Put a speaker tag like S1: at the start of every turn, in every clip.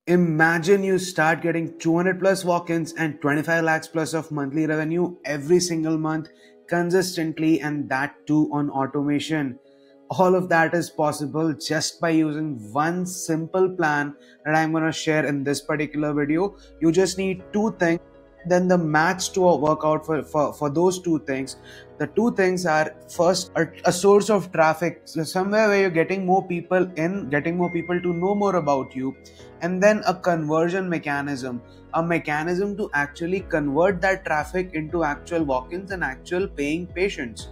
S1: Imagine you start getting 200 plus walk-ins and 25 lakhs plus of monthly revenue every single month consistently, and that too on automation. All of that is possible just by using one simple plan that I'm going to share in this particular video. You just need two things, then the match to work out for those two things. The two things are, first, a source of traffic, so somewhere where you're getting more people in, getting more people to know more about you, and then a conversion mechanism, a mechanism to actually convert that traffic into actual walk-ins and actual paying patients,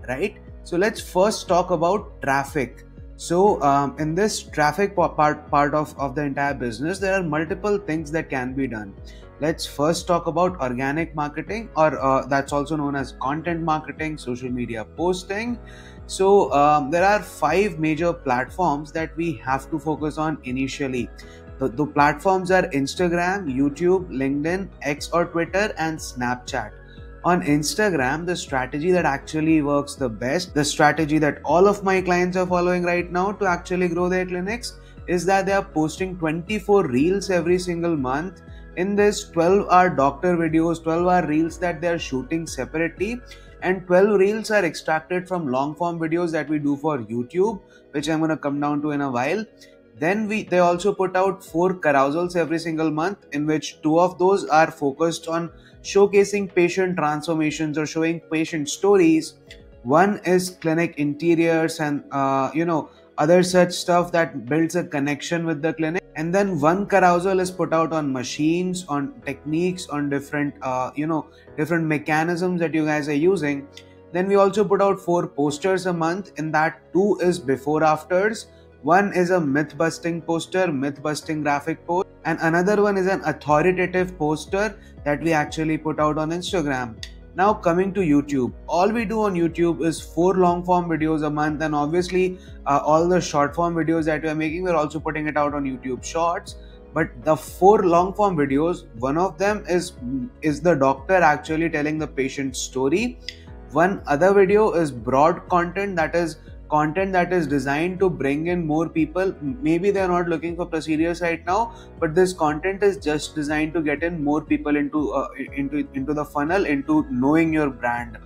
S1: right? So let's first talk about traffic. So in this traffic part of the entire business, there are multiple things that can be done. Let's first talk about organic marketing, or that's also known as content marketing, social media posting. So there are 5 major platforms that we have to focus on initially. The platforms are Instagram, YouTube, LinkedIn, X or Twitter, and Snapchat. On Instagram, the strategy that actually works the best, the strategy that all of my clients are following right now to actually grow their clinics, is that they are posting 24 reels every single month. In this, 12 are doctor videos, 12 are reels that they are shooting separately, and 12 reels are extracted from long form videos that we do for YouTube, which I'm going to come down to in a while. Then they also put out 4 carousels every single month, in which 2 of those are focused on showcasing patient transformations or showing patient stories. One is clinic interiors and other such stuff that builds a connection with the clinic. And then one carousel is put out on machines, on techniques, on different different mechanisms that you guys are using. Then we also put out 4 posters a month. In that, 2 is before afters. One is a myth busting poster, myth busting graphic post, and another one is an authoritative poster that we actually put out on Instagram. Now coming to YouTube, all we do on YouTube is 4 long form videos a month, and obviously all the short form videos that we are making, we're also putting it out on YouTube Shorts. But the 4 long form videos, one of them is the doctor actually telling the patient's story. One other video is broad content, that is content that is designed to bring in more people. Maybe they're not looking for procedures right now, but this content is just designed to get in more people into the funnel, into knowing your brand.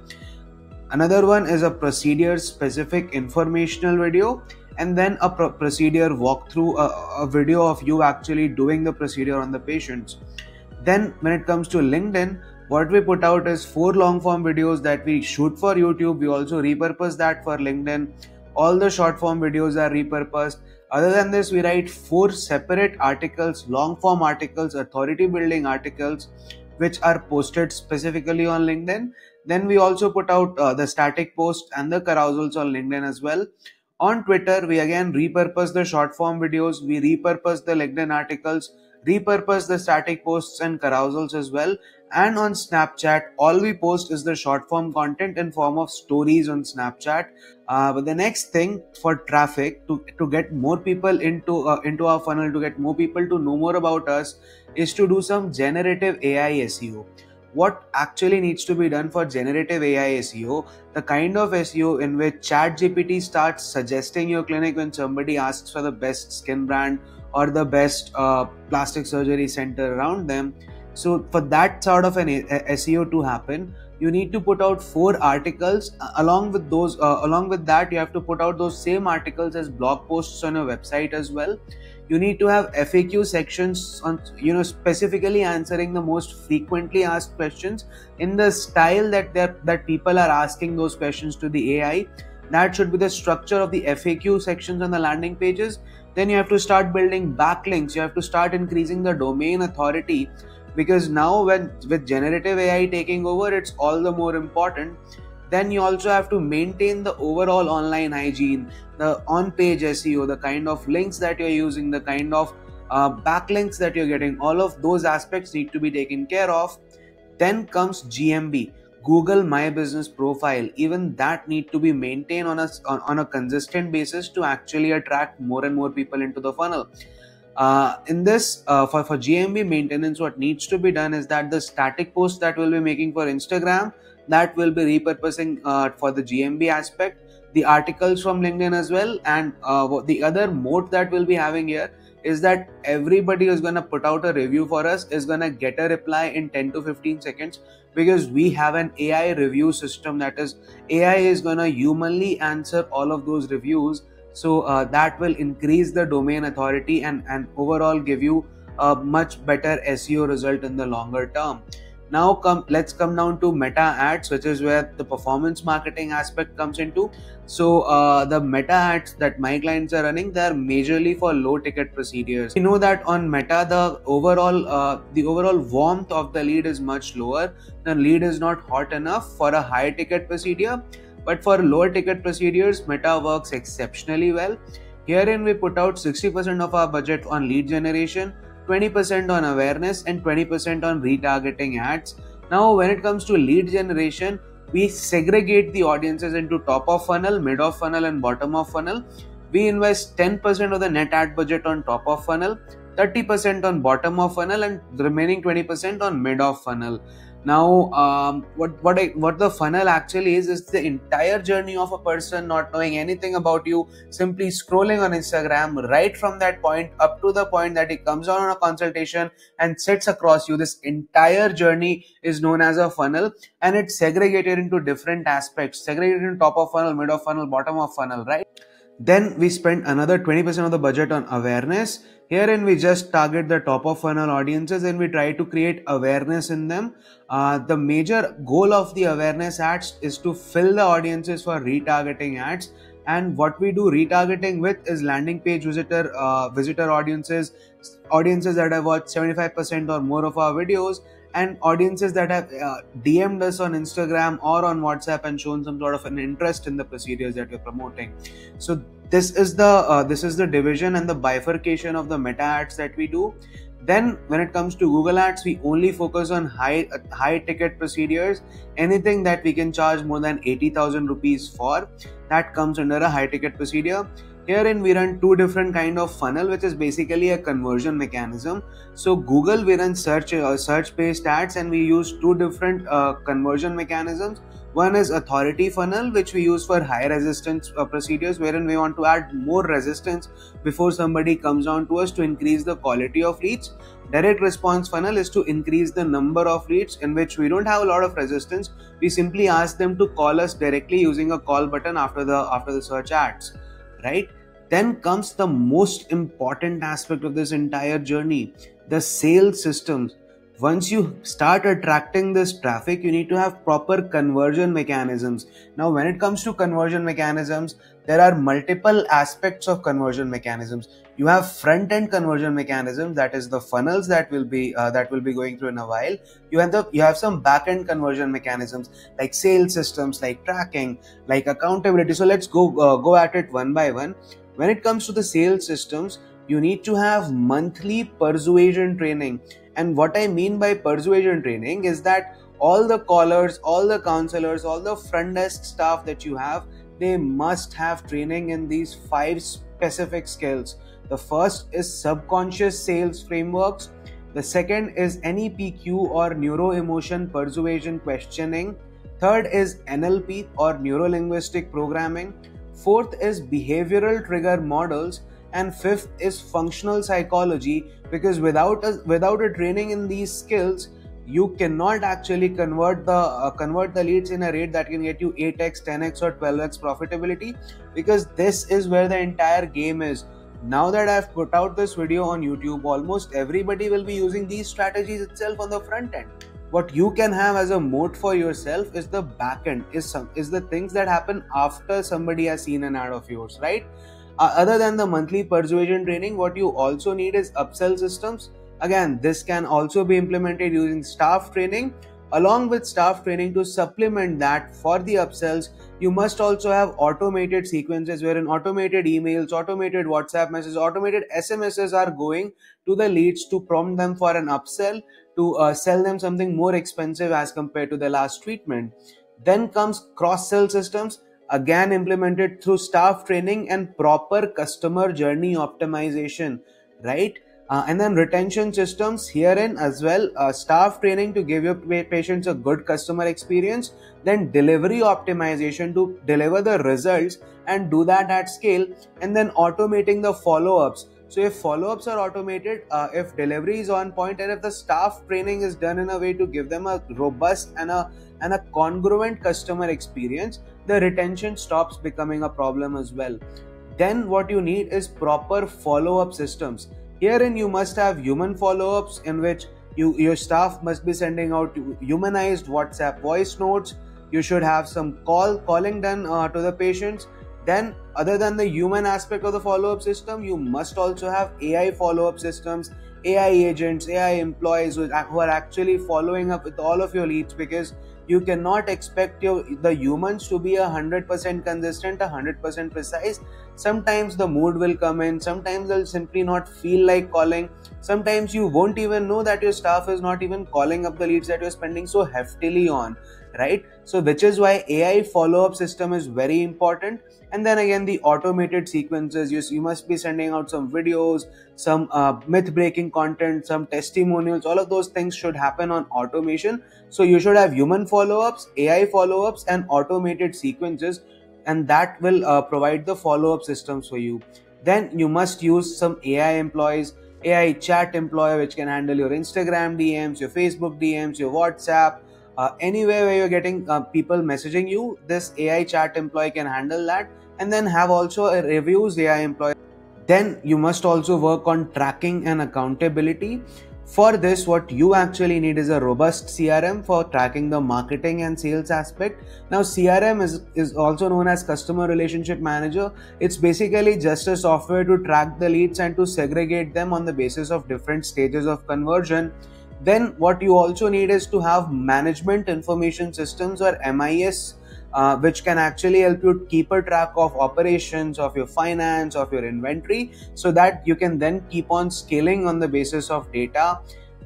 S1: Another one is a procedure specific informational video, and then a procedure walkthrough, a video of you actually doing the procedure on the patients. Then when it comes to LinkedIn, what we put out is 4 long form videos that we shoot for YouTube. We also repurpose that for LinkedIn. All the short form videos are repurposed. Other than this, we write 4 separate articles, long form articles, authority building articles, which are posted specifically on LinkedIn. Then we also put out the static post and the carousels on LinkedIn as well. On Twitter, we again repurpose the short form videos, we repurpose the LinkedIn articles, repurpose the static posts and carousels as well. And on Snapchat, all we post is the short form content in form of stories on Snapchat. But the next thing for traffic, to get more people into our funnel, to get more people to know more about us, is to do some generative AI SEO. What actually needs to be done for generative AI SEO? The kind of SEO in which ChatGPT starts suggesting your clinic when somebody asks for the best skin brand or the best plastic surgery center around them. So for that sort of an SEO to happen, you need to put out 4 articles. Along with that, you have to put out those same articles as blog posts on your website as well. You need to have FAQ sections on, specifically answering the most frequently asked questions in the style that people are asking those questions to the AI. That should be the structure of the FAQ sections on the landing pages. Then you have to start building backlinks. You have to start increasing the domain authority, because now with generative AI taking over, it's all the more important. Then you also have to maintain the overall online hygiene, the on-page SEO, the kind of links that you're using, the kind of backlinks that you're getting. All of those aspects need to be taken care of. Then comes GMB, Google My Business Profile. Even that need to be maintained on a consistent basis to actually attract more and more people into the funnel. In this, for GMB maintenance, what needs to be done is that the static post that we'll be making for Instagram, that will be repurposing for the GMB aspect, the articles from LinkedIn as well. And the other mode that we'll be having here is that everybody who's going to put out a review for us is going to get a reply in 10 to 15 seconds, because we have an AI review system. That is, AI is going to humanly answer all of those reviews. So that will increase the domain authority and overall give you a much better SEO result in the longer term. Now let's come down to meta ads, which is where the performance marketing aspect comes into. So the meta ads that my clients are running, they are majorly for low ticket procedures. We know that on Meta, the overall warmth of the lead is much lower. The lead is not hot enough for a high ticket procedure, but for lower ticket procedures, Meta works exceptionally well. Herein we put out 60% of our budget on lead generation, 20% on awareness, and 20% on retargeting ads. Now, when it comes to lead generation, we segregate the audiences into top of funnel, mid of funnel, and bottom of funnel. We invest 10% of the net ad budget on top of funnel, 30% on bottom of funnel, and the remaining 20% on mid of funnel. Now, what the funnel actually is the entire journey of a person not knowing anything about you, simply scrolling on Instagram right from that point up to the point that he comes on a consultation and sits across you. This entire journey is known as a funnel, and it's segregated into different aspects, segregated into top of funnel, mid of funnel, bottom of funnel, right? Then we spend another 20% of the budget on awareness. Herein we just target the top of funnel audiences and we try to create awareness in them. The major goal of the awareness ads is to fill the audiences for retargeting ads. And what we do retargeting with is landing page visitor audiences that have watched 75% or more of our videos, and audiences that have DM'd us on Instagram or on WhatsApp and shown some sort of an interest in the procedures that we're promoting. So this is the division and the bifurcation of the meta ads that we do. Then when it comes to Google Ads, we only focus on high ticket procedures. Anything that we can charge more than 80,000 rupees for, that comes under a high ticket procedure. Herein we run two different kind of funnel, which is basically a conversion mechanism. So Google, we run search based ads, and we use two different conversion mechanisms. One is authority funnel, which we use for high resistance procedures, wherein we want to add more resistance before somebody comes on to us to increase the quality of leads. Direct response funnel is to increase the number of leads in which we don't have a lot of resistance. We simply ask them to call us directly using a call button after the search ads, right? Then comes the most important aspect of this entire journey, the sales systems. Once you start attracting this traffic, you need to have proper conversion mechanisms. Now, when it comes to conversion mechanisms, there are multiple aspects of conversion mechanisms. You have front-end conversion mechanisms, that is the funnels that will be going through in a while. You have some back-end conversion mechanisms like sales systems, like tracking, like accountability. So let's go at it one by one. When it comes to the sales systems, you need to have monthly persuasion training. And what I mean by persuasion training is that all the callers, all the counselors, all the front desk staff that you have, they must have training in these 5 specific skills. The first is subconscious sales frameworks. The second is NEPQ or neuro emotion persuasion questioning. Third is NLP or neuro linguistic programming. Fourth is behavioral trigger models. And fifth is functional psychology, because without a training in these skills, you cannot actually convert the leads in a rate that can get you 8x, 10x or 12x profitability, because this is where the entire game is. Now that I've put out this video on YouTube, almost everybody will be using these strategies itself on the front end. What you can have as a moat for yourself is the back end, is the things that happen after somebody has seen an ad of yours, right? Other than the monthly persuasion training, what you also need is upsell systems. Again, this can also be implemented using staff training. Along with staff training, to supplement that for the upsells, you must also have automated sequences wherein automated emails, automated WhatsApp messages, automated SMSs are going to the leads to prompt them for an upsell, to sell them something more expensive as compared to the last treatment. Then comes cross-sell systems, again implemented through staff training and proper customer journey optimization, right? And then retention systems, herein as well, staff training to give your patients a good customer experience, then delivery optimization to deliver the results and do that at scale, and then automating the follow-ups. So if follow-ups are automated, if delivery is on point, and if the staff training is done in a way to give them a robust and a congruent customer experience, the retention stops becoming a problem as well. Then what you need is proper follow-up systems. Herein you must have human follow-ups, in which your staff must be sending out humanized WhatsApp voice notes. You should have some calling done to the patients. Then, other than the human aspect of the follow-up system, you must also have AI follow-up systems, AI agents, AI employees who are actually following up with all of your leads, because you cannot expect the humans to be 100% consistent, 100% precise. Sometimes the mood will come in, sometimes they'll simply not feel like calling, sometimes you won't even know that your staff is not even calling up the leads that you're spending so heftily on, right? So which is why AI follow-up system is very important. And then again, the automated sequences, you must be sending out some videos, some myth-breaking content, some testimonials. All of those things should happen on automation. So you should have human follow-ups, AI follow-ups, and automated sequences, and that will provide the follow-up systems for you. Then you must use some AI employees, AI chat employee, which can handle your Instagram DMs, your Facebook DMs, your WhatsApp, anywhere where you're getting people messaging you. This AI chat employee can handle that. And then have also a reviews AI employee. Then you must also work on tracking and accountability. For this, what you actually need is a robust CRM for tracking the marketing and sales aspect. Now, CRM is also known as Customer Relationship Manager. It's basically just a software to track the leads and to segregate them on the basis of different stages of conversion. Then what you also need is to have management information systems, or MIS, which can actually help you keep a track of operations, of your finance, of your inventory, so that you can then keep on scaling on the basis of data.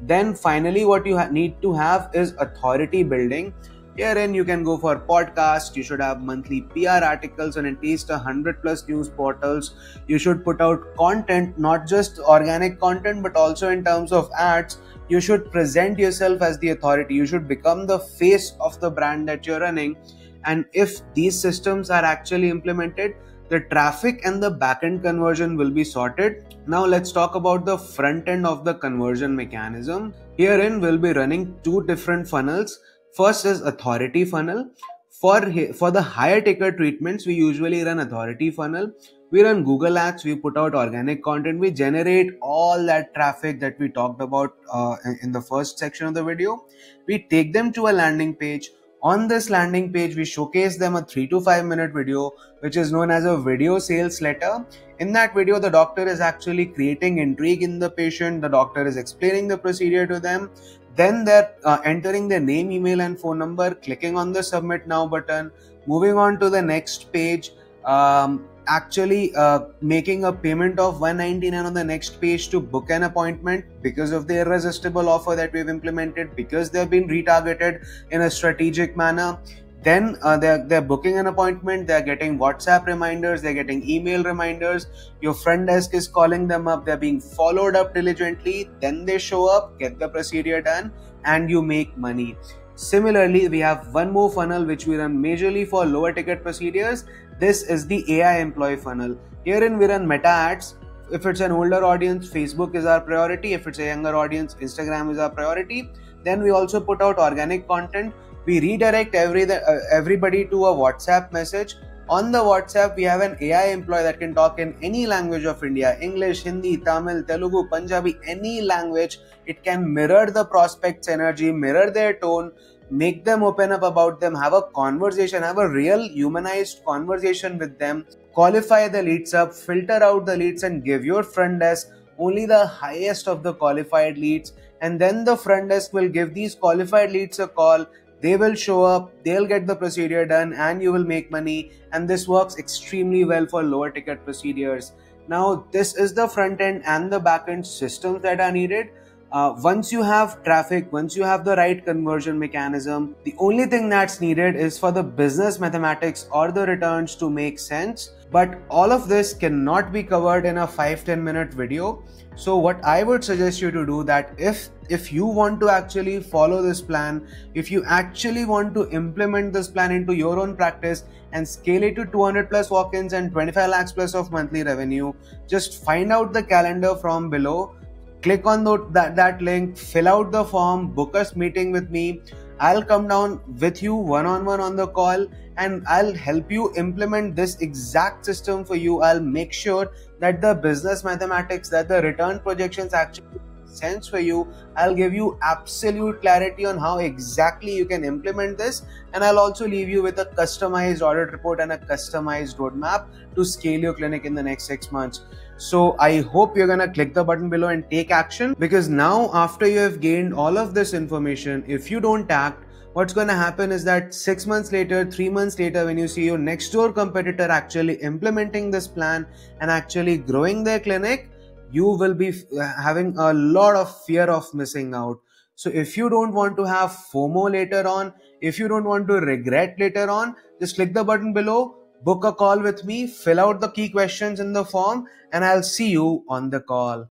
S1: Then finally, what you need to have is authority building. Herein you can go for podcasts. You should have monthly PR articles on at least 100+ news portals. You should put out content, not just organic content, but also in terms of ads. You should present yourself as the authority. You should become the face of the brand that you're running. And if these systems are actually implemented, the traffic and the back-end conversion will be sorted. Now let's talk about the front end of the conversion mechanism. Herein we'll be running two different funnels. First is authority funnel. For the higher ticket treatments, we usually run authority funnel. We run Google Ads, we put out organic content, we generate all that traffic that we talked about in the first section of the video. We take them to a landing page. On this landing page, we showcase them a 3 to 5 minute video, which is known as a video sales letter. In that video, the doctor is actually creating intrigue in the patient. The doctor is explaining the procedure to them. Then they're entering their name, email, and phone number, clicking on the submit now button, moving on to the next page, actually making a payment of $199 on the next page to book an appointment because of the irresistible offer that we've implemented, because they've been retargeted in a strategic manner. Then they're booking an appointment, they're getting WhatsApp reminders, they're getting email reminders, your front desk is calling them up, they're being followed up diligently, then they show up, get the procedure done, and you make money. Similarly, we have one more funnel which we run majorly for lower ticket procedures. This is the AI employee funnel. Herein we run meta ads. If it's an older audience, Facebook is our priority. If it's a younger audience, Instagram is our priority. Then we also put out organic content. We redirect everybody to a WhatsApp message. On the WhatsApp, we have an AI employee that can talk in any language of India: English, Hindi, Tamil, Telugu, Punjabi, any language. It can mirror the prospect's energy, mirror their tone, make them open up about them, have a conversation, have a real humanized conversation with them, qualify the leads up, filter out the leads, and give your front desk only the highest of the qualified leads. And then the front desk will give these qualified leads a call. They will show up, they'll get the procedure done, and you will make money. And this works extremely well for lower ticket procedures. Now, this is the front end and the back end systems that are needed. Once you have traffic, once you have the right conversion mechanism, the only thing that's needed is for the business mathematics or the returns to make sense. But all of this cannot be covered in a 5-10 minute video. So what I would suggest you to do, that if you want to actually follow this plan, if you actually want to implement this plan into your own practice and scale it to 200 plus walk-ins and 25 lakhs plus of monthly revenue, just find out the calendar from below, click on that link, fill out the form, book a meeting with me. I'll come down with you one-on-one on the call, and I'll help you implement this exact system for you. I'll make sure that the business mathematics, that the return projections actually make sense for you. I'll give you absolute clarity on how exactly you can implement this, and I'll also leave you with a customized audit report and a customized roadmap to scale your clinic in the next 6 months. So I hope you're gonna click the button below and take action, because now after you have gained all of this information, if you don't act, what's going to happen is that 6 months later, 3 months later, when you see your next door competitor actually implementing this plan and actually growing their clinic, you will be having a lot of fear of missing out. So if you don't want to have FOMO later on, if you don't want to regret later on, just click the button below, book a call with me, fill out the key questions in the form, and I'll see you on the call.